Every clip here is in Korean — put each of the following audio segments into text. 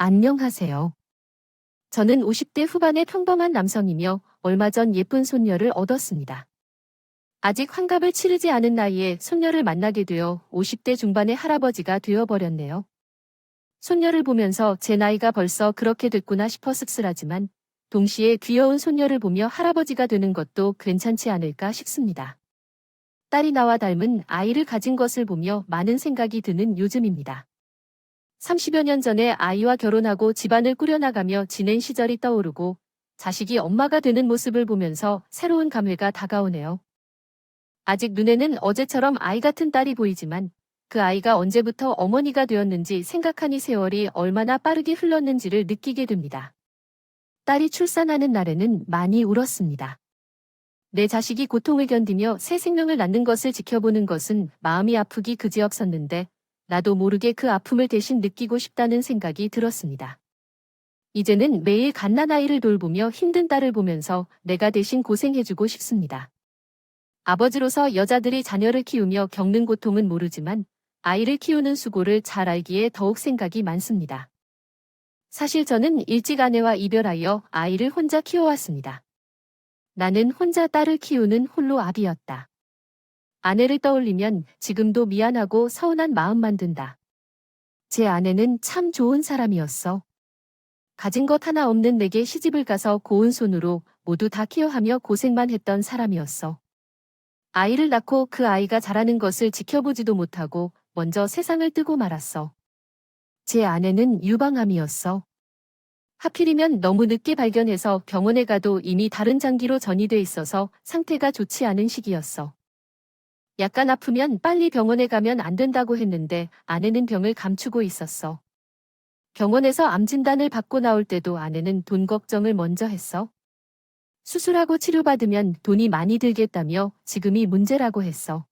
안녕하세요. 저는 50대 후반의 평범한 남성이며 얼마 전 예쁜 손녀를 얻었습니다. 아직 환갑을 치르지 않은 나이에 손녀를 만나게 되어 50대 중반의 할아버지가 되어버렸네요. 손녀를 보면서 제 나이가 벌써 그렇게 됐구나 싶어 씁쓸하지만 동시에 귀여운 손녀를 보며 할아버지가 되는 것도 괜찮지 않을까 싶습니다. 딸이 나와 닮은 아이를 가진 것을 보며 많은 생각이 드는 요즘입니다. 30여 년 전에 아이와 결혼하고 집안을 꾸려나가며 지낸 시절이 떠오르고 자식이 엄마가 되는 모습을 보면서 새로운 감회가 다가오네요. 아직 눈에는 어제처럼 아이 같은 딸이 보이지만 그 아이가 언제부터 어머니가 되었는지 생각하니 세월이 얼마나 빠르게 흘렀는지를 느끼게 됩니다. 딸이 출산하는 날에는 많이 울었습니다. 내 자식이 고통을 견디며 새 생명을 낳는 것을 지켜보는 것은 마음이 아프기 그지없었는데 나도 모르게 그 아픔을 대신 느끼고 싶다는 생각이 들었습니다. 이제는 매일 갓난아이를 돌보며 힘든 딸을 보면서 내가 대신 고생해주고 싶습니다. 아버지로서 여자들이 자녀를 키우며 겪는 고통은 모르지만 아이를 키우는 수고를 잘 알기에 더욱 생각이 많습니다. 사실 저는 일찍 아내와 이별하여 아이를 혼자 키워왔습니다. 나는 혼자 딸을 키우는 홀로 아비였다. 아내를 떠올리면 지금도 미안하고 서운한 마음만 든다. 제 아내는 참 좋은 사람이었어. 가진 것 하나 없는 내게 시집을 가서 고운 손으로 모두 다 케어하며 고생만 했던 사람이었어. 아이를 낳고 그 아이가 자라는 것을 지켜보지도 못하고 먼저 세상을 뜨고 말았어. 제 아내는 유방암이었어. 하필이면 너무 늦게 발견해서 병원에 가도 이미 다른 장기로 전이돼 있어서 상태가 좋지 않은 시기였어. 약간 아프면 빨리 병원에 가면 안 된다고 했는데 아내는 병을 감추고 있었어. 병원에서 암 진단을 받고 나올 때도 아내는 돈 걱정을 먼저 했어. 수술하고 치료받으면 돈이 많이 들겠다며 지금이 문제라고 했어.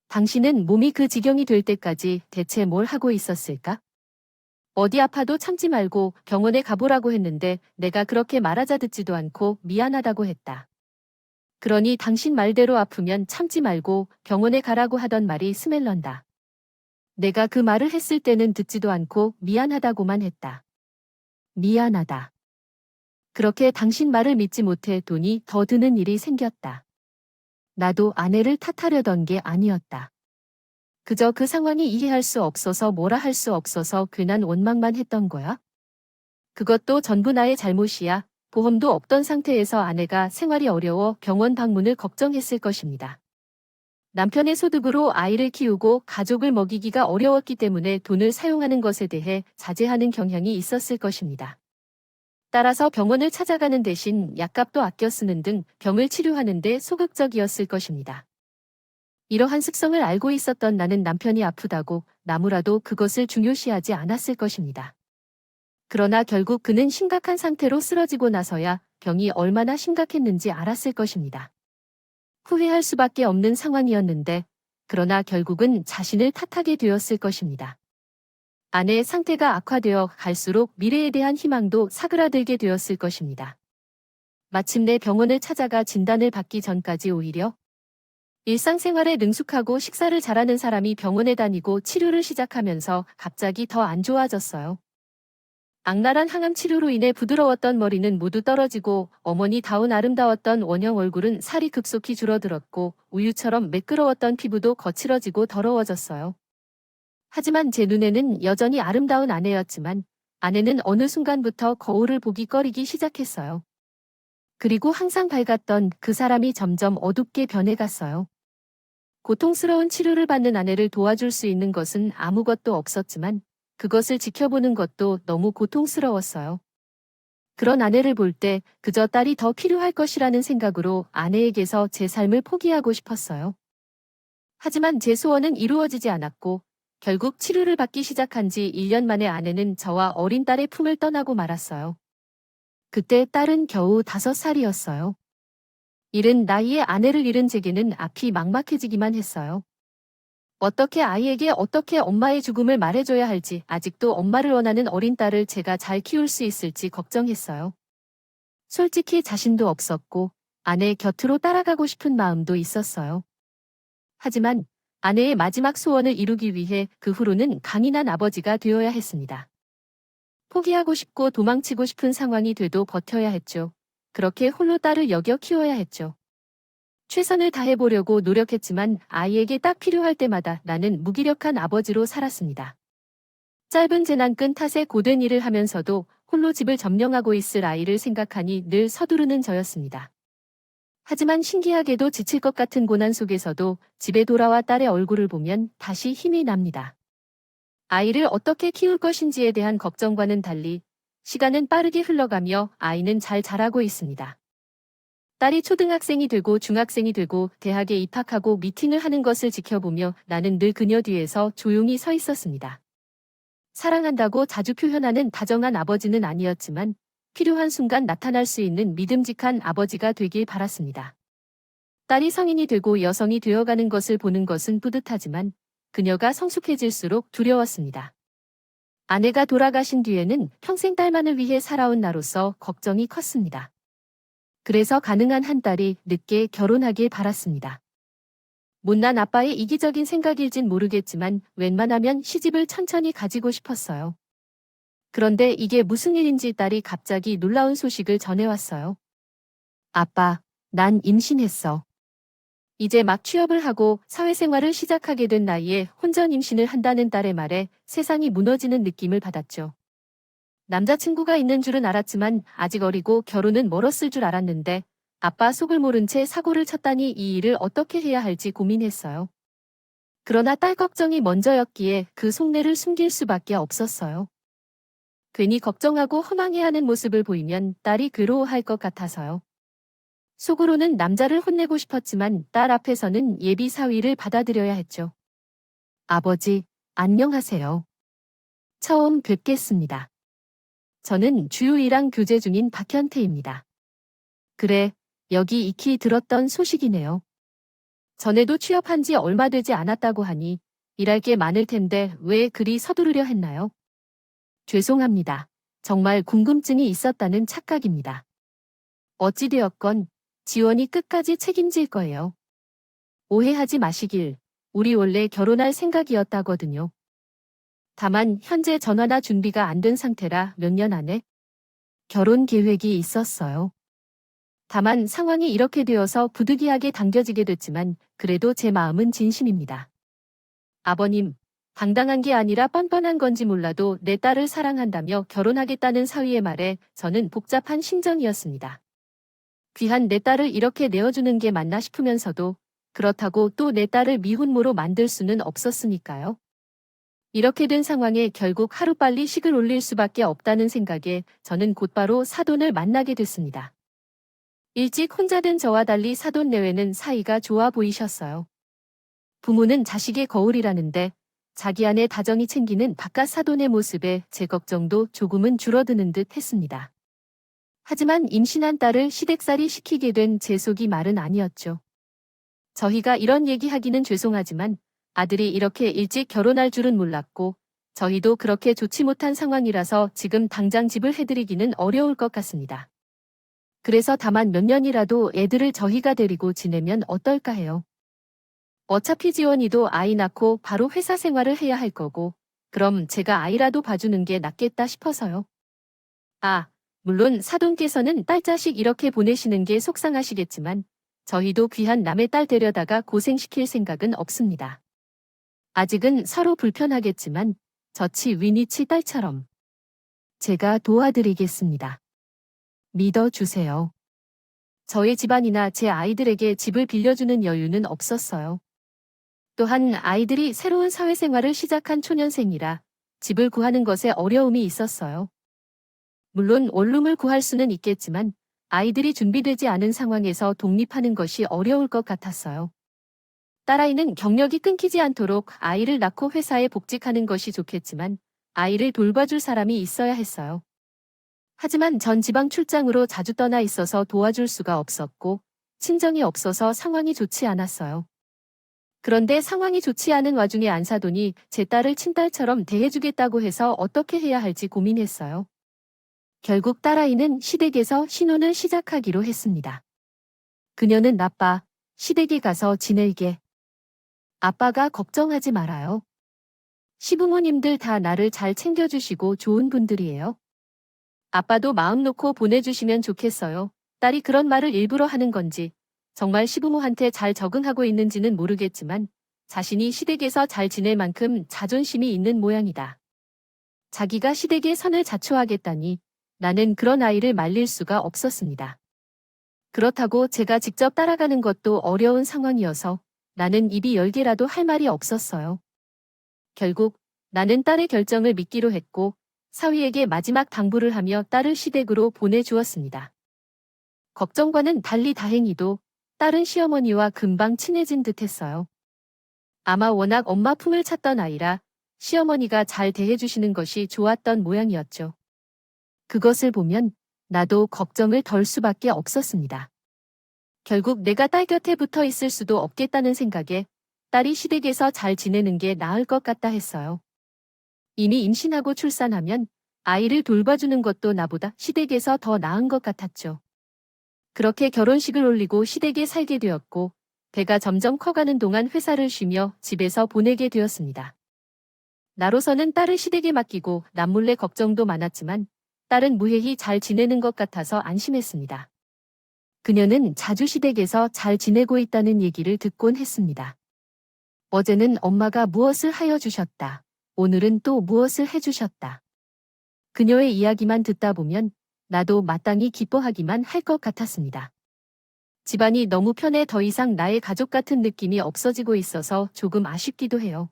당신은 몸이 그 지경이 될 때까지 대체 뭘 하고 있었을까? 어디 아파도 참지 말고 병원에 가보라고 했는데 내가 그렇게 말하자 듣지도 않고 미안하다고 했다. 그러니 당신 말대로 아프면 참지 말고 병원에 가라고 하던 말이 스멜런다. 내가 그 말을 했을 때는 듣지도 않고 미안하다고만 했다. 미안하다. 그렇게 당신 말을 믿지 못해 돈이 더 드는 일이 생겼다. 나도 아내를 탓하려던 게 아니었다. 그저 그 상황이 이해할 수 없어서 뭐라 할 수 없어서 괜한 원망만 했던 거야. 그것도 전부 나의 잘못이야. 보험도 없던 상태에서 아내가 생활이 어려워 병원 방문을 걱정했을 것입니다. 남편의 소득으로 아이를 키우고 가족을 먹이기가 어려웠기 때문에 돈을 사용하는 것에 대해 자제하는 경향이 있었을 것입니다. 따라서 병원을 찾아가는 대신 약값도 아껴 쓰는 등 병을 치료하는 데 소극적이었을 것입니다. 이러한 습성을 알고 있었던 나는 남편이 아프다고 나무라도 그것을 중요시하지 않았을 것입니다. 그러나 결국 그는 심각한 상태로 쓰러지고 나서야 병이 얼마나 심각했는지 알았을 것입니다. 후회할 수밖에 없는 상황이었는데, 그러나 결국은 자신을 탓하게 되었을 것입니다. 아내의 상태가 악화되어 갈수록 미래에 대한 희망도 사그라들게 되었을 것입니다. 마침내 병원을 찾아가 진단을 받기 전까지 오히려 일상생활에 능숙하고 식사를 잘하는 사람이 병원에 다니고 치료를 시작하면서 갑자기 더 안 좋아졌어요. 악랄한 항암 치료로 인해 부드러웠던 머리는 모두 떨어지고 어머니다운 아름다웠던 원형 얼굴은 살이 급속히 줄어들었고 우유처럼 매끄러웠던 피부도 거칠어지고 더러워졌어요. 하지만 제 눈에는 여전히 아름다운 아내였지만 아내는 어느 순간부터 거울을 보기 꺼리기 시작했어요. 그리고 항상 밝았던 그 사람이 점점 어둡게 변해갔어요. 고통스러운 치료를 받는 아내를 도와줄 수 있는 것은 아무것도 없었지만 그것을 지켜보는 것도 너무 고통스러웠어요. 그런 아내를 볼 때 그저 딸이 더 필요할 것이라는 생각으로 아내에게서 제 삶을 포기하고 싶었어요. 하지만 제 소원은 이루어지지 않았고 결국 치료를 받기 시작한 지 1년 만에 아내는 저와 어린 딸의 품을 떠나고 말았어요. 그때 딸은 겨우 5살이었어요. 이른 나이에 아내를 잃은 제게는 앞이 막막해지기만 했어요. 어떻게 아이에게 어떻게 엄마의 죽음을 말해줘야 할지, 아직도 엄마를 원하는 어린 딸을 제가 잘 키울 수 있을지 걱정했어요. 솔직히 자신도 없었고 아내 곁으로 따라가고 싶은 마음도 있었어요. 하지만 아내의 마지막 소원을 이루기 위해 그 후로는 강인한 아버지가 되어야 했습니다. 포기하고 싶고 도망치고 싶은 상황이 돼도 버텨야 했죠. 그렇게 홀로 딸을 여겨 키워야 했죠. 최선을 다해보려고 노력했지만 아이에게 딱 필요할 때마다 나는 무기력한 아버지로 살았습니다. 짧은 재난 끈 탓에 고된 일을 하면서도 홀로 집을 점령하고 있을 아이를 생각하니 늘 서두르는 저였습니다. 하지만 신기하게도 지칠 것 같은 고난 속에서도 집에 돌아와 딸의 얼굴을 보면 다시 힘이 납니다. 아이를 어떻게 키울 것인지에 대한 걱정과는 달리 시간은 빠르게 흘러가며 아이는 잘 자라고 있습니다. 딸이 초등학생이 되고 중학생이 되고 대학에 입학하고 미팅을 하는 것을 지켜보며 나는 늘 그녀 뒤에서 조용히 서 있었습니다. 사랑한다고 자주 표현하는 다정한 아버지는 아니었지만 필요한 순간 나타날 수 있는 믿음직한 아버지가 되길 바랐습니다. 딸이 성인이 되고 여성이 되어가는 것을 보는 것은 뿌듯하지만 그녀가 성숙해질수록 두려웠습니다. 아내가 돌아가신 뒤에는 평생 딸만을 위해 살아온 나로서 걱정이 컸습니다. 그래서 가능한 한 딸이 늦게 결혼하길 바랐습니다. 못난 아빠의 이기적인 생각일진 모르겠지만 웬만하면 시집을 천천히 가지고 싶었어요. 그런데 이게 무슨 일인지 딸이 갑자기 놀라운 소식을 전해왔어요. 아빠, 난 임신했어. 이제 막 취업을 하고 사회생활을 시작하게 된 나이에 혼전 임신을 한다는 딸의 말에 세상이 무너지는 느낌을 받았죠. 남자친구가 있는 줄은 알았지만 아직 어리고 결혼은 멀었을 줄 알았는데 아빠 속을 모른 채 사고를 쳤다니 이 일을 어떻게 해야 할지 고민했어요. 그러나 딸 걱정이 먼저였기에 그 속내를 숨길 수밖에 없었어요. 괜히 걱정하고 허망해하는 모습을 보이면 딸이 괴로워할 것 같아서요. 속으로는 남자를 혼내고 싶었지만 딸 앞에서는 예비 사위를 받아들여야 했죠. 아버지, 안녕하세요. 처음 뵙겠습니다. 저는 주유이랑 교제 중인 박현태입니다. 그래, 여기 익히 들었던 소식이네요. 전에도 취업한 지 얼마 되지 않았다고 하니 일할 게 많을 텐데 왜 그리 서두르려 했나요? 죄송합니다. 정말 궁금증이 있었다는 착각입니다. 어찌되었건 지원이 끝까지 책임질 거예요. 오해하지 마시길. 우리 원래 결혼할 생각이었다거든요. 다만 현재 전화나 준비가 안 된 상태라 몇 년 안에 결혼 계획이 있었어요. 다만 상황이 이렇게 되어서 부득이하게 당겨지게 됐지만 그래도 제 마음은 진심입니다. 아버님, 당당한 게 아니라 뻔뻔한 건지 몰라도 내 딸을 사랑한다며 결혼하겠다는 사위의 말에 저는 복잡한 심정이었습니다. 귀한 내 딸을 이렇게 내어주는 게 맞나 싶으면서도 그렇다고 또 내 딸을 미혼모로 만들 수는 없었으니까요. 이렇게 된 상황에 결국 하루빨리 식을 올릴 수밖에 없다는 생각에 저는 곧바로 사돈을 만나게 됐습니다. 일찍 혼자 된 저와 달리 사돈 내외는 사이가 좋아 보이셨어요. 부모는 자식의 거울이라는데 자기 안에 다정히 챙기는 바깥 사돈의 모습에 제 걱정도 조금은 줄어드는 듯 했습니다. 하지만 임신한 딸을 시댁살이 시키게 된 제 속이 말은 아니었죠. 저희가 이런 얘기하기는 죄송하지만 아들이 이렇게 일찍 결혼할 줄은 몰랐고 저희도 그렇게 좋지 못한 상황이라서 지금 당장 집을 해드리기는 어려울 것 같습니다. 그래서 다만 몇 년이라도 애들을 저희가 데리고 지내면 어떨까 해요. 어차피 지원이도 아이 낳고 바로 회사 생활을 해야 할 거고 그럼 제가 아이라도 봐주는 게 낫겠다 싶어서요. 아, 물론 사돈께서는 딸 자식 이렇게 보내시는 게 속상하시겠지만 저희도 귀한 남의 딸 데려다가 고생시킬 생각은 없습니다. 아직은 서로 불편하겠지만 저치 위니치 딸처럼 제가 도와드리겠습니다. 믿어주세요. 저희 집안이나 제 아이들에게 집을 빌려주는 여유는 없었어요. 또한 아이들이 새로운 사회생활을 시작한 초년생이라 집을 구하는 것에 어려움이 있었어요. 물론 원룸을 구할 수는 있겠지만 아이들이 준비되지 않은 상황에서 독립하는 것이 어려울 것 같았어요. 딸아이는 경력이 끊기지 않도록 아이를 낳고 회사에 복직하는 것이 좋겠지만 아이를 돌봐줄 사람이 있어야 했어요. 하지만 전 지방 출장으로 자주 떠나 있어서 도와줄 수가 없었고 친정이 없어서 상황이 좋지 않았어요. 그런데 상황이 좋지 않은 와중에 안사돈이 제 딸을 친딸처럼 대해주겠다고 해서 어떻게 해야 할지 고민했어요. 결국 딸아이는 시댁에서 신혼을 시작하기로 했습니다. 그녀는 나빠, 시댁에 가서 지낼게. 아빠가 걱정하지 말아요. 시부모님들 다 나를 잘 챙겨주시고 좋은 분들이에요. 아빠도 마음 놓고 보내주시면 좋겠어요. 딸이 그런 말을 일부러 하는 건지, 정말 시부모한테 잘 적응하고 있는지는 모르겠지만, 자신이 시댁에서 잘 지낼 만큼 자존심이 있는 모양이다. 자기가 시댁의 선을 자초하겠다니, 나는 그런 아이를 말릴 수가 없었습니다. 그렇다고 제가 직접 따라가는 것도 어려운 상황이어서 나는 입이 열개라도 할 말이 없었어요. 결국 나는 딸의 결정을 믿기로 했고 사위에게 마지막 당부를 하며 딸을 시댁으로 보내주었습니다. 걱정과는 달리 다행히도 딸은 시어머니와 금방 친해진 듯했어요. 아마 워낙 엄마 품을 찾던 아이라 시어머니가 잘 대해주시는 것이 좋았던 모양이었죠. 그것을 보면 나도 걱정을 덜 수밖에 없었습니다. 결국 내가 딸 곁에 붙어 있을 수도 없겠다는 생각에 딸이 시댁에서 잘 지내는 게 나을 것 같다 했어요. 이미 임신하고 출산하면 아이를 돌봐주는 것도 나보다 시댁에서 더 나은 것 같았죠. 그렇게 결혼식을 올리고 시댁에 살게 되었고 배가 점점 커가는 동안 회사를 쉬며 집에서 보내게 되었습니다. 나로서는 딸을 시댁에 맡기고 남몰래 걱정도 많았지만 딸은 무해히 잘 지내는 것 같아서 안심했습니다. 그녀는 자주 시댁에서 잘 지내고 있다는 얘기를 듣곤 했습니다. 어제는 엄마가 무엇을 하여 주셨다. 오늘은 또 무엇을 해주셨다. 그녀의 이야기만 듣다 보면 나도 마땅히 기뻐하기만 할 것 같았습니다. 집안이 너무 편해 더 이상 나의 가족 같은 느낌이 없어지고 있어서 조금 아쉽기도 해요.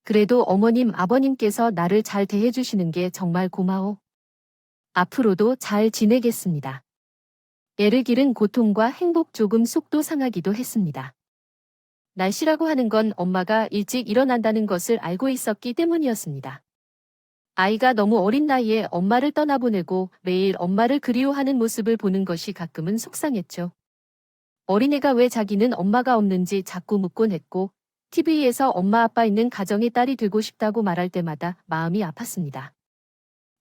그래도 어머님, 아버님께서 나를 잘 대해주시는 게 정말 고마워. 앞으로도 잘 지내겠습니다. 애를 기른 고통과 행복 조금 속도 상하기도 했습니다. 날씨라고 하는 건 엄마가 일찍 일어난다는 것을 알고 있었기 때문이었습니다. 아이가 너무 어린 나이에 엄마를 떠나보내고 매일 엄마를 그리워하는 모습을 보는 것이 가끔은 속상했죠. 어린애가 왜 자기는 엄마가 없는지 자꾸 묻곤 했고 TV에서 엄마 아빠 있는 가정의 딸이 되고 싶다고 말할 때마다 마음이 아팠습니다.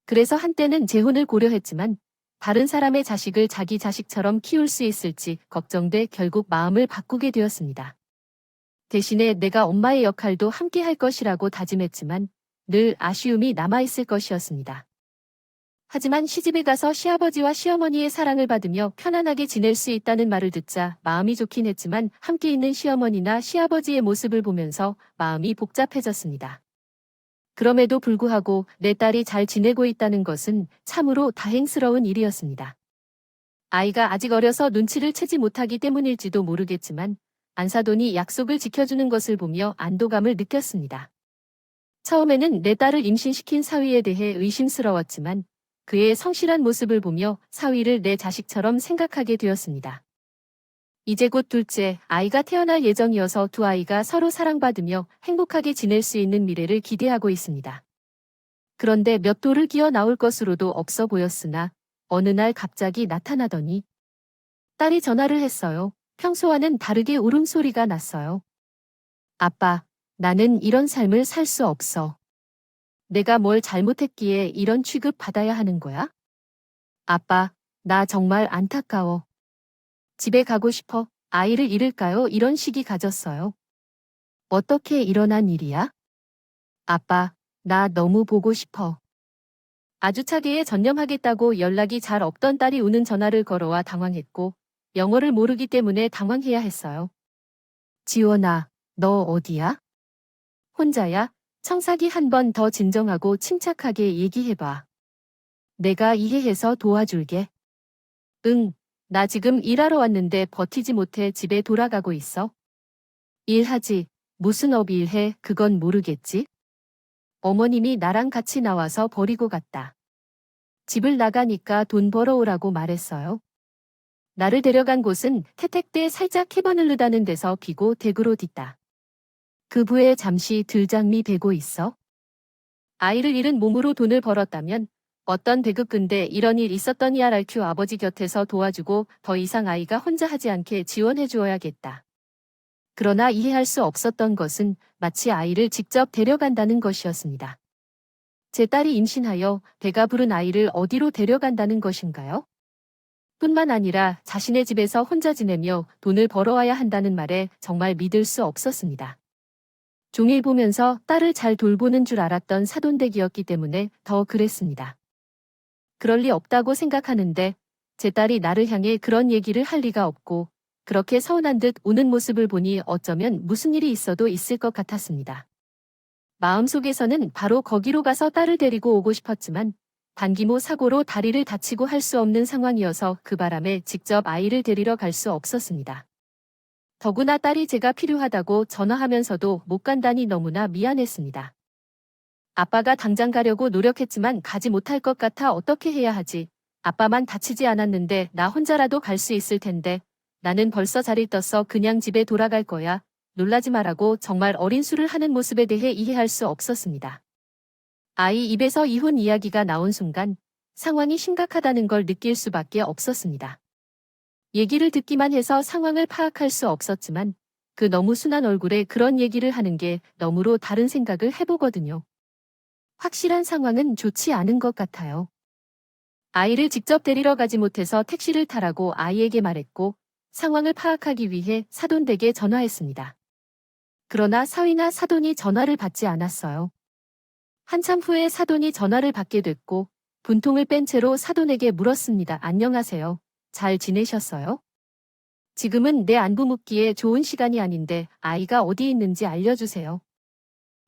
그래서 한때는 재혼을 고려했지만 다른 사람의 자식을 자기 자식처럼 키울 수 있을지 걱정돼 결국 마음을 바꾸게 되었습니다. 대신에 내가 엄마의 역할도 함께 할 것이라고 다짐했지만 늘 아쉬움이 남아있을 것이었습니다. 하지만 시집에 가서 시아버지와 시어머니의 사랑을 받으며 편안하게 지낼 수 있다는 말을 듣자 마음이 좋긴 했지만 함께 있는 시어머니나 시아버지의 모습을 보면서 마음이 복잡해졌습니다. 그럼에도 불구하고 내 딸이 잘 지내고 있다는 것은 참으로 다행스러운 일이었습니다. 아이가 아직 어려서 눈치를 채지 못하기 때문일지도 모르겠지만 안사돈이 약속을 지켜주는 것을 보며 안도감을 느꼈습니다. 처음에는 내 딸을 임신시킨 사위에 대해 의심스러웠지만 그의 성실한 모습을 보며 사위를 내 자식처럼 생각하게 되었습니다. 이제 곧 둘째 아이가 태어날 예정이어서 두 아이가 서로 사랑받으며 행복하게 지낼 수 있는 미래를 기대하고 있습니다. 그런데 몇 돌을 기어 나올 것으로도 없어 보였으나 어느 날 갑자기 나타나더니 딸이 전화를 했어요. 평소와는 다르게 울음소리가 났어요. 아빠, 나는 이런 삶을 살 수 없어. 내가 뭘 잘못했기에 이런 취급 받아야 하는 거야? 아빠, 나 정말 안타까워. 집에 가고 싶어. 아이를 잃을까요? 이런 식이 가졌어요. 어떻게 일어난 일이야? 아빠, 나 너무 보고 싶어. 아주 차게에 전념하겠다고 연락이 잘 없던 딸이 우는 전화를 걸어와 당황했고 영어를 모르기 때문에 당황해야 했어요. 지원아, 너 어디야? 혼자야? 청사기 한 번 더 진정하고 침착하게 얘기해봐. 내가 이해해서 도와줄게. 응, 나 지금 일하러 왔는데 버티지 못해 집에 돌아가고 있어. 일하지. 무슨 업 일해? 그건 모르겠지? 어머님이 나랑 같이 나와서 버리고 갔다. 집을 나가니까 돈 벌어오라고 말했어요. 나를 데려간 곳은 태택대 살짝 해변을 느다는 데서 비고 댁으로 딛다. 그 부에 잠시 들장미 되고 있어. 아이를 잃은 몸으로 돈을 벌었다면 어떤 대급근데 이런 일 있었더니 RRQ 아버지 곁에서 도와주고 더 이상 아이가 혼자 하지 않게 지원해 주어야겠다. 그러나 이해할 수 없었던 것은 마치 아이를 직접 데려간다는 것이었습니다. 제 딸이 임신하여 배가 부른 아이를 어디로 데려간다는 것인가요? 뿐만 아니라 자신의 집에서 혼자 지내며 돈을 벌어와야 한다는 말에 정말 믿을 수 없었습니다. 종일 보면서 딸을 잘 돌보는 줄 알았던 사돈댁이었기 때문에 더 그랬습니다. 그럴 리 없다고 생각하는데 제 딸이 나를 향해 그런 얘기를 할 리가 없고 그렇게 서운한 듯 우는 모습을 보니 어쩌면 무슨 일이 있어도 있을 것 같았습니다. 마음속에서는 바로 거기로 가서 딸을 데리고 오고 싶었지만 단기모 사고로 다리를 다치고 할 수 없는 상황이어서 그 바람에 직접 아이를 데리러 갈 수 없었습니다. 더구나 딸이 제가 필요하다고 전화하면서도 못 간다니 너무나 미안했습니다. 아빠가 당장 가려고 노력했지만 가지 못할 것 같아 어떻게 해야 하지? 아빠만 다치지 않았는데 나 혼자라도 갈 수 있을 텐데 나는 벌써 자리 떴어 그냥 집에 돌아갈 거야. 놀라지 말라고 정말 어린 수를 하는 모습에 대해 이해할 수 없었습니다. 아이 입에서 이혼 이야기가 나온 순간 상황이 심각하다는 걸 느낄 수밖에 없었습니다. 얘기를 듣기만 해서 상황을 파악할 수 없었지만 그 너무 순한 얼굴에 그런 얘기를 하는 게 너무로 다른 생각을 해보거든요. 확실한 상황은 좋지 않은 것 같아요. 아이를 직접 데리러 가지 못해서 택시를 타라고 아이에게 말했고 상황을 파악하기 위해 사돈댁에 전화했습니다. 그러나 사위나 사돈이 전화를 받지 않았어요. 한참 후에 사돈이 전화를 받게 됐고 분통을 뺀 채로 사돈에게 물었습니다. 안녕하세요. 잘 지내셨어요? 지금은 내 안부 묻기에 좋은 시간이 아닌데 아이가 어디 있는지 알려주세요.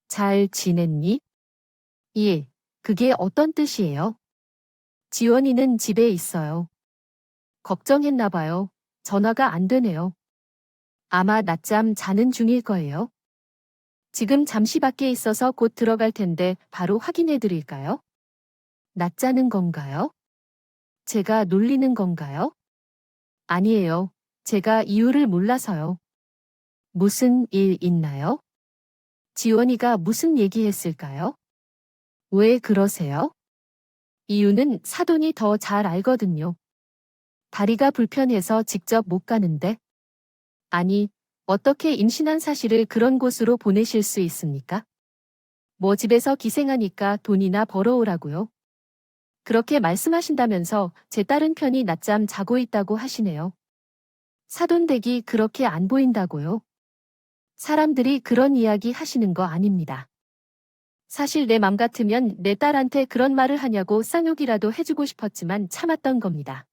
잘 지냈니? 예, 그게 어떤 뜻이에요? 지원이는 집에 있어요. 걱정했나 봐요. 전화가 안 되네요. 아마 낮잠 자는 중일 거예요. 지금 잠시 밖에 있어서 곧 들어갈 텐데 바로 확인해 드릴까요? 낮자는 건가요? 제가 놀리는 건가요? 아니에요. 제가 이유를 몰라서요. 무슨 일 있나요? 지원이가 무슨 얘기했을까요? 왜 그러세요? 이유는 사돈이 더 잘 알거든요. 다리가 불편해서 직접 못 가는데. 아니, 어떻게 임신한 사실을 그런 곳으로 보내실 수 있습니까? 뭐 집에서 기생하니까 돈이나 벌어오라고요. 그렇게 말씀하신다면서 제 딸은 편히 낮잠 자고 있다고 하시네요. 사돈댁이 그렇게 안 보인다고요? 사람들이 그런 이야기 하시는 거 아닙니다. 사실 내 맘 같으면 내 딸한테 그런 말을 하냐고 쌍욕이라도 해주고 싶었지만 참았던 겁니다.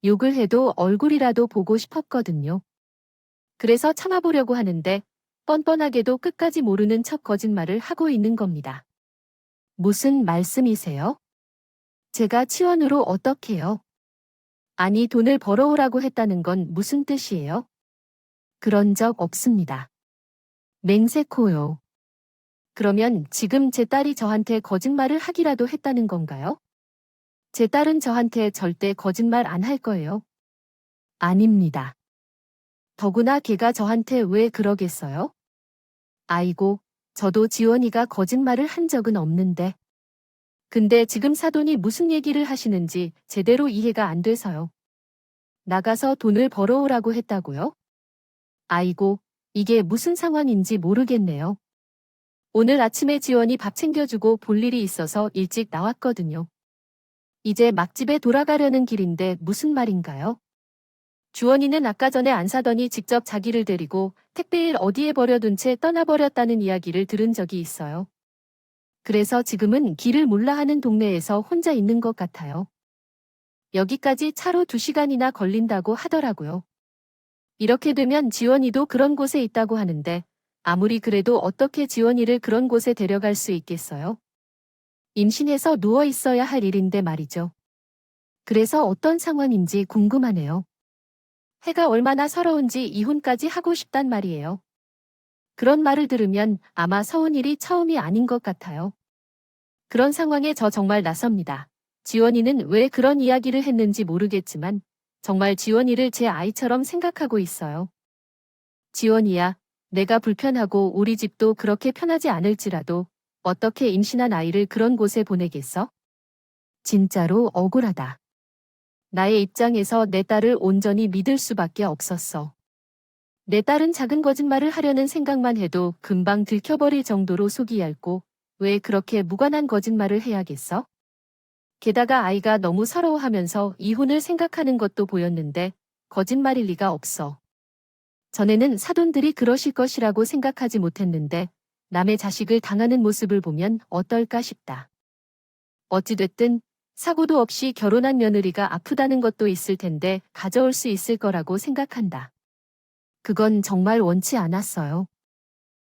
욕을 해도 얼굴이라도 보고 싶었거든요. 그래서 참아보려고 하는데 뻔뻔하게도 끝까지 모르는 척 거짓말을 하고 있는 겁니다. 무슨 말씀이세요? 제가 치원으로 어떻게요? 아니 돈을 벌어오라고 했다는 건 무슨 뜻이에요? 그런 적 없습니다. 맹세코요. 그러면 지금 제 딸이 저한테 거짓말을 하기라도 했다는 건가요? 제 딸은 저한테 절대 거짓말 안 할 거예요. 아닙니다. 더구나 걔가 저한테 왜 그러겠어요? 아이고, 저도 지원이가 거짓말을 한 적은 없는데. 근데 지금 사돈이 무슨 얘기를 하시는지 제대로 이해가 안 돼서요. 나가서 돈을 벌어오라고 했다고요? 아이고, 이게 무슨 상황인지 모르겠네요. 오늘 아침에 지원이 밥 챙겨주고 볼 일이 있어서 일찍 나왔거든요. 이제 막 집에 돌아가려는 길인데 무슨 말인가요? 주원이는 아까 전에 안 사더니 직접 자기를 데리고 택배일 어디에 버려둔 채 떠나버렸다는 이야기를 들은 적이 있어요. 그래서 지금은 길을 몰라 하는 동네에서 혼자 있는 것 같아요. 여기까지 차로 2시간이나 걸린다고 하더라고요. 이렇게 되면 지원이도 그런 곳에 있다고 하는데 아무리 그래도 어떻게 지원이를 그런 곳에 데려갈 수 있겠어요? 임신해서 누워 있어야 할 일인데 말이죠. 그래서 어떤 상황인지 궁금하네요. 해가 얼마나 서러운지 이혼까지 하고 싶단 말이에요. 그런 말을 들으면 아마 서운 일이 처음이 아닌 것 같아요. 그런 상황에 저 정말 나섭니다. 지원이는 왜 그런 이야기를 했는지 모르겠지만 정말 지원이를 제 아이처럼 생각하고 있어요. 지원이야, 내가 불편하고 우리 집도 그렇게 편하지 않을지라도 어떻게 임신한 아이를 그런 곳에 보내겠어? 진짜로 억울하다. 나의 입장에서 내 딸을 온전히 믿을 수밖에 없었어. 내 딸은 작은 거짓말을 하려는 생각만 해도 금방 들켜버릴 정도로 속이 얇고 왜 그렇게 무관한 거짓말을 해야겠어? 게다가 아이가 너무 서러워하면서 이혼을 생각하는 것도 보였는데 거짓말일 리가 없어. 전에는 사돈들이 그러실 것이라고 생각하지 못했는데 남의 자식을 당하는 모습을 보면 어떨까 싶다. 어찌됐든 사고도 없이 결혼한 며느리가 아프다는 것도 있을 텐데 가져올 수 있을 거라고 생각한다. 그건 정말 원치 않았어요.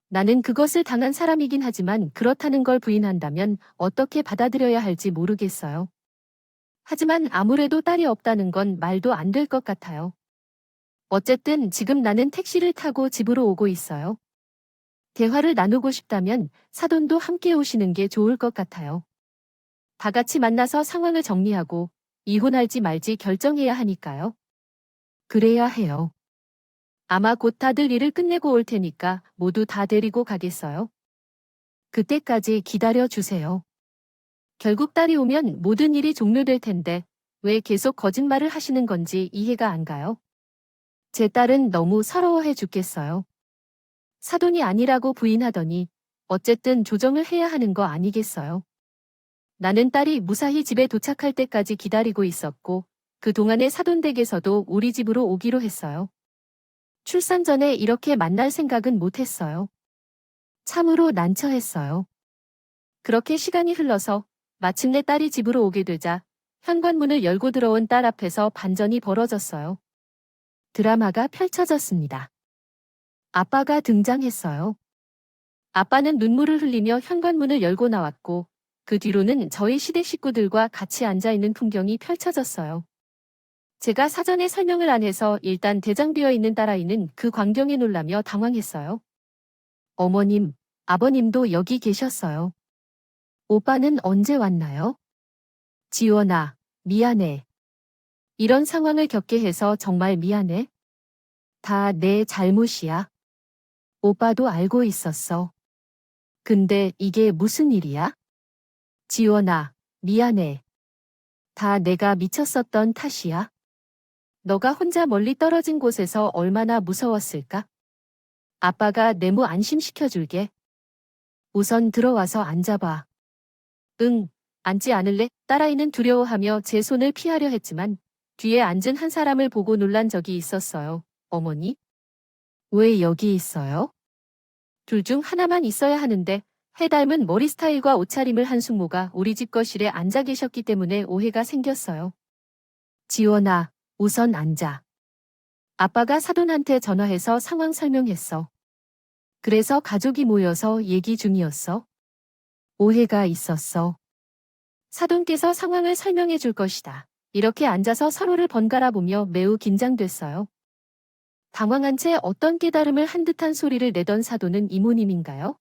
나는 그것을 당한 사람이긴 하지만 그렇다는 걸 부인한다면 어떻게 받아들여야 할지 모르겠어요. 하지만 아무래도 딸이 없다는 건 말도 안 될 것 같아요. 어쨌든 지금 나는 택시를 타고 집으로 오고 있어요. 대화를 나누고 싶다면 사돈도 함께 오시는 게 좋을 것 같아요. 다 같이 만나서 상황을 정리하고 이혼할지 말지 결정해야 하니까요. 그래야 해요. 아마 곧 다들 일을 끝내고 올 테니까 모두 다 데리고 가겠어요. 그때까지 기다려 주세요. 결국 딸이 오면 모든 일이 종료될 텐데 왜 계속 거짓말을 하시는 건지 이해가 안 가요. 제 딸은 너무 서러워해 죽겠어요. 사돈이 아니라고 부인하더니 어쨌든 조정을 해야 하는 거 아니겠어요. 나는 딸이 무사히 집에 도착할 때까지 기다리고 있었고 그동안에 사돈 댁에서도 우리 집으로 오기로 했어요. 출산 전에 이렇게 만날 생각은 못했어요. 참으로 난처했어요. 그렇게 시간이 흘러서 마침내 딸이 집으로 오게 되자 현관문을 열고 들어온 딸 앞에서 반전이 벌어졌어요. 드라마가 펼쳐졌습니다. 아빠가 등장했어요. 아빠는 눈물을 흘리며 현관문을 열고 나왔고 그 뒤로는 저희 시댁 식구들과 같이 앉아있는 풍경이 펼쳐졌어요. 제가 사전에 설명을 안 해서 일단 대장되어 있는 딸아이는 그 광경에 놀라며 당황했어요. 어머님, 아버님도 여기 계셨어요. 오빠는 언제 왔나요? 지원아, 미안해. 이런 상황을 겪게 해서 정말 미안해. 다 내 잘못이야. 오빠도 알고 있었어. 근데 이게 무슨 일이야? 지원아, 미안해. 다 내가 미쳤었던 탓이야. 너가 혼자 멀리 떨어진 곳에서 얼마나 무서웠을까? 아빠가 내모 안심시켜줄게. 우선 들어와서 앉아봐. 응, 앉지 않을래? 딸아이는 두려워하며 제 손을 피하려 했지만 뒤에 앉은 한 사람을 보고 놀란 적이 있었어요. 어머니? 왜 여기 있어요? 둘 중 하나만 있어야 하는데 해 닮은 머리 스타일과 옷차림을 한 숙모가 우리 집 거실에 앉아 계셨기 때문에 오해가 생겼어요. 지원아, 우선 앉아. 아빠가 사돈한테 전화해서 상황 설명했어. 그래서 가족이 모여서 얘기 중이었어. 오해가 있었어. 사돈께서 상황을 설명해 줄 것이다. 이렇게 앉아서 서로를 번갈아 보며 매우 긴장됐어요. 당황한 채 어떤 깨달음을 한 듯한 소리를 내던 사돈은 이모님인가요?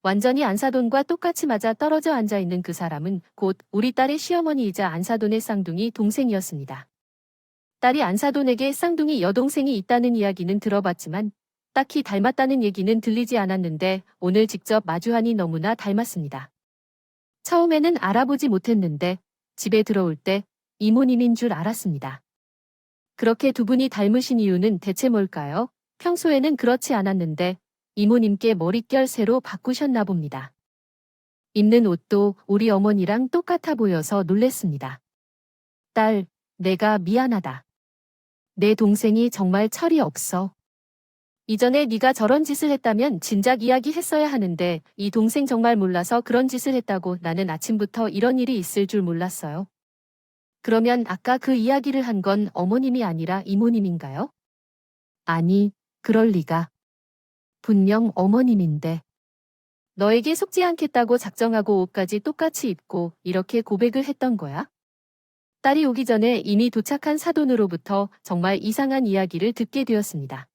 완전히 안사돈과 똑같이 맞아 떨어져 앉아있는 그 사람은 곧 우리 딸의 시어머니이자 안사돈의 쌍둥이 동생이었습니다. 딸이 안사돈에게 쌍둥이 여동생이 있다는 이야기는 들어봤지만 딱히 닮았다는 얘기는 들리지 않았는데 오늘 직접 마주하니 너무나 닮았습니다. 처음에는 알아보지 못했는데 집에 들어올 때 이모님인 줄 알았습니다. 그렇게 두 분이 닮으신 이유는 대체 뭘까요? 평소에는 그렇지 않았는데 이모님께 머릿결 새로 바꾸셨나 봅니다. 입는 옷도 우리 어머니랑 똑같아 보여서 놀랬습니다. 딸, 내가 미안하다. 내 동생이 정말 철이 없어. 이전에 네가 저런 짓을 했다면 진작 이야기했어야 하는데 이 동생 정말 몰라서 그런 짓을 했다고 나는 아침부터 이런 일이 있을 줄 몰랐어요. 그러면 아까 그 이야기를 한 건 어머님이 아니라 이모님인가요? 아니, 그럴 리가. 분명 어머님인데. 너에게 속지 않겠다고 작정하고 옷까지 똑같이 입고 이렇게 고백을 했던 거야? 딸이 오기 전에 이미 도착한 사돈으로부터 정말 이상한 이야기를 듣게 되었습니다.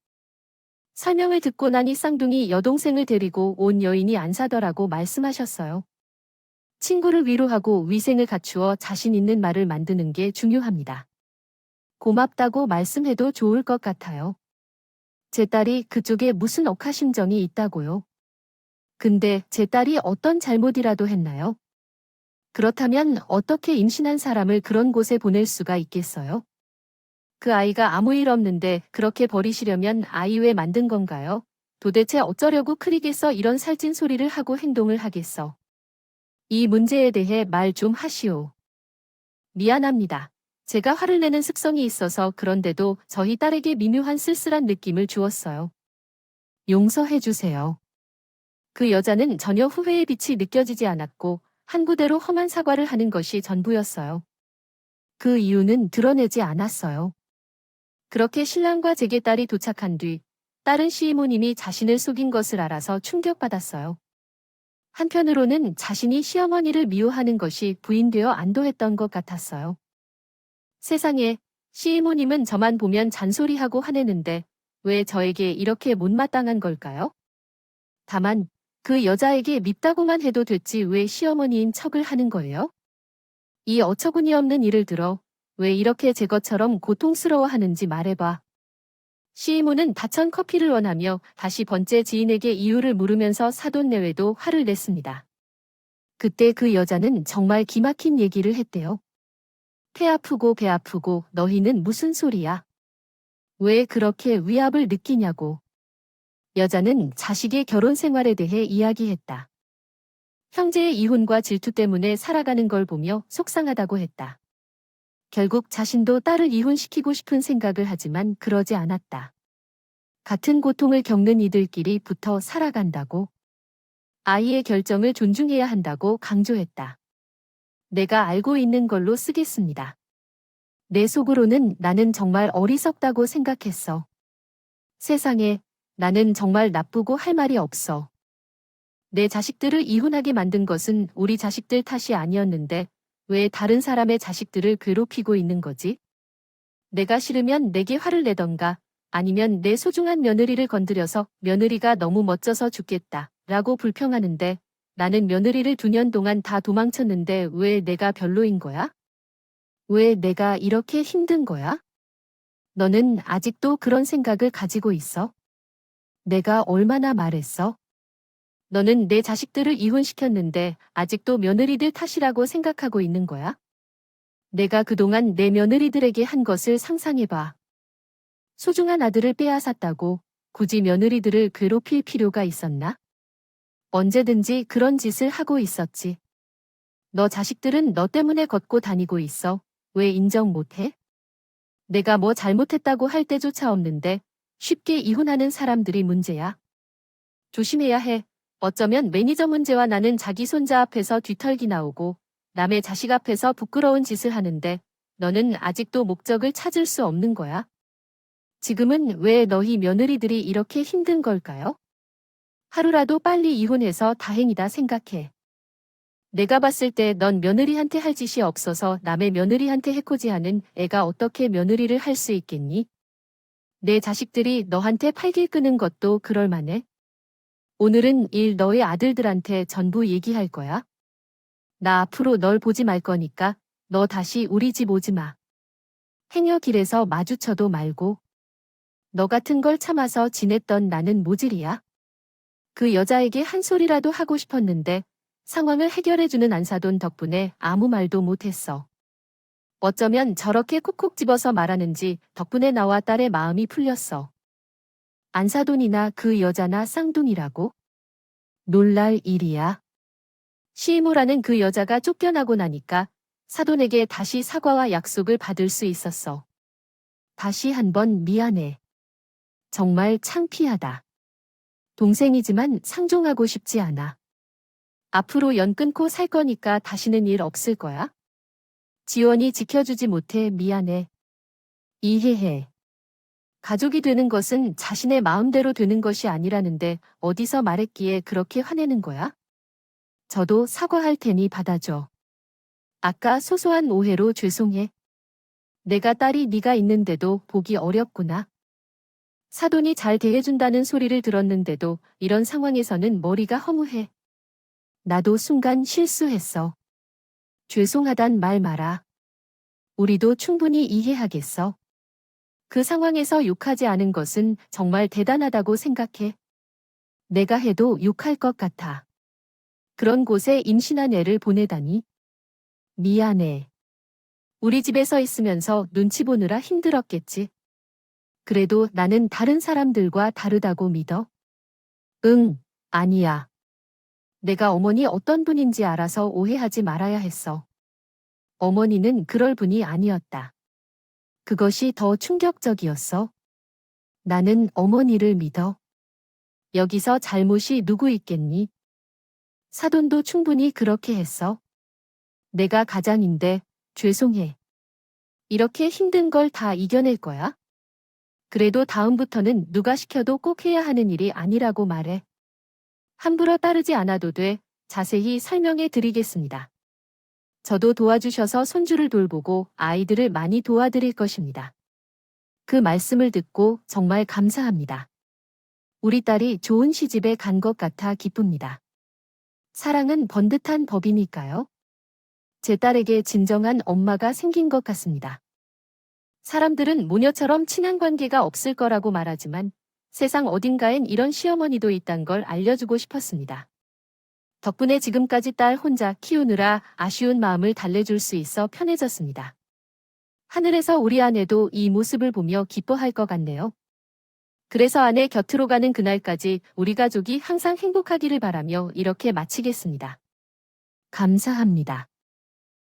설명을 듣고 나니 쌍둥이 여동생을 데리고 온 여인이 안사더라고 말씀하셨어요. 친구를 위로하고 위생을 갖추어 자신 있는 말을 만드는 게 중요합니다. 고맙다고 말씀해도 좋을 것 같아요. 제 딸이 그쪽에 무슨 억하심정이 있다고요? 근데 제 딸이 어떤 잘못이라도 했나요? 그렇다면 어떻게 임신한 사람을 그런 곳에 보낼 수가 있겠어요? 그 아이가 아무 일 없는데 그렇게 버리시려면 아이 왜 만든 건가요? 도대체 어쩌려고 크리겠어 이런 살찐 소리를 하고 행동을 하겠어? 이 문제에 대해 말 좀 하시오. 미안합니다. 제가 화를 내는 습성이 있어서 그런데도 저희 딸에게 미묘한 쓸쓸한 느낌을 주었어요. 용서해 주세요. 그 여자는 전혀 후회의 빛이 느껴지지 않았고 한 구대로 험한 사과를 하는 것이 전부였어요. 그 이유는 드러내지 않았어요. 그렇게 신랑과 제게딸이 도착한 뒤 딸은 시이모님이 자신을 속인 것을 알아서 충격받았어요. 한편으로는 자신이 시어머니를 미워하는 것이 부인되어 안도했던 것 같았어요. 세상에, 시이모님은 저만 보면 잔소리하고 화내는데 왜 저에게 이렇게 못마땅한 걸까요? 다만 그 여자에게 밉다고만 해도 됐지 왜 시어머니인 척을 하는 거예요? 이 어처구니 없는 일을 들어 왜 이렇게 제 것처럼 고통스러워하는지 말해봐. 시이모는 다천 커피를 원하며 다시 번째 지인에게 이유를 물으면서 사돈 내외도 화를 냈습니다. 그때 그 여자는 정말 기막힌 얘기를 했대요. 태 아프고 배 아프고 너희는 무슨 소리야? 왜 그렇게 위압을 느끼냐고. 여자는 자식의 결혼 생활에 대해 이야기했다. 형제의 이혼과 질투 때문에 살아가는 걸 보며 속상하다고 했다. 결국 자신도 딸을 이혼시키고 싶은 생각을 하지만 그러지 않았다. 같은 고통을 겪는 이들끼리 붙어 살아간다고. 아이의 결정을 존중해야 한다고 강조했다. 내가 알고 있는 걸로 쓰겠습니다. 내 속으로는 나는 정말 어리석다고 생각했어. 세상에, 나는 정말 나쁘고 할 말이 없어. 내 자식들을 이혼하게 만든 것은 우리 자식들 탓이 아니었는데 왜 다른 사람의 자식들을 괴롭히고 있는 거지? 내가 싫으면 내게 화를 내던가 아니면 내 소중한 며느리를 건드려서 며느리가 너무 멋져서 죽겠다 라고 불평하는데 나는 며느리를 2년 동안 다 도망쳤는데 왜 내가 별로인 거야? 왜 내가 이렇게 힘든 거야? 너는 아직도 그런 생각을 가지고 있어? 내가 얼마나 말했어? 너는 내 자식들을 이혼시켰는데 아직도 며느리들 탓이라고 생각하고 있는 거야? 내가 그동안 내 며느리들에게 한 것을 상상해봐. 소중한 아들을 빼앗았다고 굳이 며느리들을 괴롭힐 필요가 있었나? 언제든지 그런 짓을 하고 있었지. 너 자식들은 너 때문에 걷고 다니고 있어. 왜 인정 못해? 내가 뭐 잘못했다고 할 때조차 없는데 쉽게 이혼하는 사람들이 문제야. 조심해야 해. 어쩌면 매니저 문제와 나는 자기 손자 앞에서 뒤털기 나오고 남의 자식 앞에서 부끄러운 짓을 하는데 너는 아직도 목적을 찾을 수 없는 거야. 지금은 왜 너희 며느리들이 이렇게 힘든 걸까요? 하루라도 빨리 이혼해서 다행이다 생각해. 내가 봤을 때 넌 며느리한테 할 짓이 없어서 남의 며느리한테 해코지하는 애가 어떻게 며느리를 할 수 있겠니? 내 자식들이 너한테 팔길 끄는 것도 그럴만해. 오늘은 너의 아들들한테 전부 얘기할 거야. 나 앞으로 널 보지 말 거니까 너 다시 우리 집 오지 마. 행여 길에서 마주쳐도 말고. 너 같은 걸 참아서 지냈던 나는 모질이야. 그 여자에게 한 소리라도 하고 싶었는데 상황을 해결해주는 안사돈 덕분에 아무 말도 못했어. 어쩌면 저렇게 콕콕 집어서 말하는지 덕분에 나와 딸의 마음이 풀렸어. 안사돈이나 그 여자나 쌍둥이라고? 놀랄 일이야. 시이모라는 그 여자가 쫓겨나고 나니까 사돈에게 다시 사과와 약속을 받을 수 있었어. 다시 한번 미안해. 정말 창피하다. 동생이지만 상종하고 싶지 않아. 앞으로 연 끊고 살 거니까 다시는 일 없을 거야? 지원이 지켜주지 못해 미안해. 이해해. 가족이 되는 것은 자신의 마음대로 되는 것이 아니라는데 어디서 말했기에 그렇게 화내는 거야? 저도 사과할 테니 받아줘. 아까 소소한 오해로 죄송해. 내가 딸이 네가 있는데도 보기 어렵구나. 사돈이 잘 대해준다는 소리를 들었는데도 이런 상황에서는 머리가 허무해. 나도 순간 실수했어. 죄송하단 말 마라. 우리도 충분히 이해하겠어. 그 상황에서 욕하지 않은 것은 정말 대단하다고 생각해. 내가 해도 욕할 것 같아. 그런 곳에 임신한 애를 보내다니. 미안해. 우리 집에서 있으면서 눈치 보느라 힘들었겠지. 그래도 나는 다른 사람들과 다르다고 믿어. 응, 아니야. 내가 어머니 어떤 분인지 알아서 오해하지 말아야 했어. 어머니는 그럴 분이 아니었다. 그것이 더 충격적이었어. 나는 어머니를 믿어. 여기서 잘못이 누구 있겠니? 사돈도 충분히 그렇게 했어. 내가 가장인데 죄송해. 이렇게 힘든 걸 다 이겨낼 거야? 그래도 다음부터는 누가 시켜도 꼭 해야 하는 일이 아니라고 말해. 함부로 따르지 않아도 돼. 자세히 설명해 드리겠습니다. 저도 도와주셔서 손주를 돌보고 아이들을 많이 도와드릴 것입니다. 그 말씀을 듣고 정말 감사합니다. 우리 딸이 좋은 시집에 간 것 같아 기쁩니다. 사랑은 번듯한 법이니까요. 제 딸에게 진정한 엄마가 생긴 것 같습니다. 사람들은 모녀처럼 친한 관계가 없을 거라고 말하지만 세상 어딘가엔 이런 시어머니도 있단 걸 알려주고 싶었습니다. 덕분에 지금까지 딸 혼자 키우느라 아쉬운 마음을 달래줄 수 있어 편해졌습니다. 하늘에서 우리 아내도 이 모습을 보며 기뻐할 것 같네요. 그래서 아내 곁으로 가는 그날까지 우리 가족이 항상 행복하기를 바라며 이렇게 마치겠습니다. 감사합니다.